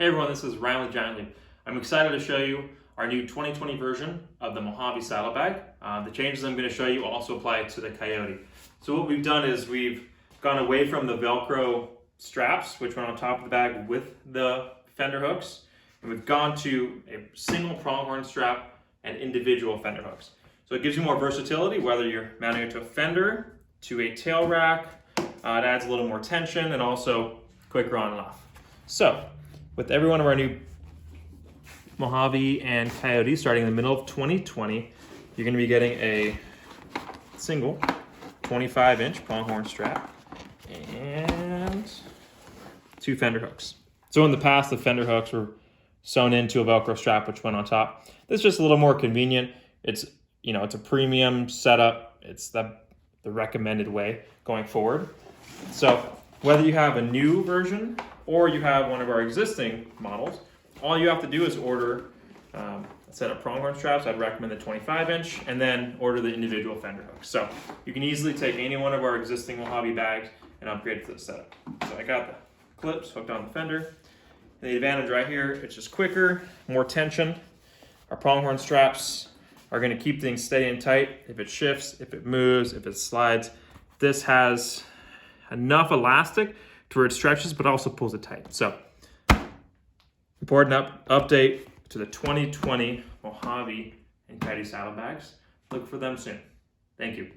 Hey everyone, this is Ryan with Giant Leap. I'm excited to show you our new 2020 version of the MoJavi Saddlebag. The changes I'm going to show you also apply to the Coyote. So what we've done is we've gone away from the Velcro straps, which went on top of the bag with the Fender hooks, and we've gone to a single pronghorn strap and individual Fender hooks. So it gives you more versatility, whether you're mounting it to a Fender, to a tail rack. It adds a little more tension and also quicker on and off. So with every one of our new MoJavi and Coyote starting in the middle of 2020, you're going to be getting a single 25-inch pronghorn strap and two Fender hooks. So in the past, the Fender hooks were sewn into a Velcro strap, which went on top. This is just a little more convenient. It's a premium setup. It's the recommended way going forward. So whether you have a new version or you have one of our existing models, all you have to do is order a set of pronghorn straps. I'd recommend the 25-inch, and then order the individual Fender hooks. So you can easily take any one of our existing MoJavi bags and upgrade it to the setup. So I got the clips hooked on the Fender. And the advantage right here, it's just quicker, more tension. Our pronghorn straps are going to keep things steady and tight. If it shifts, if it moves, if it slides, this has enough elastic to where it stretches but also pulls it tight. So important update to the 2020 MoJavi and Coyote saddlebags. Look for them soon. Thank you.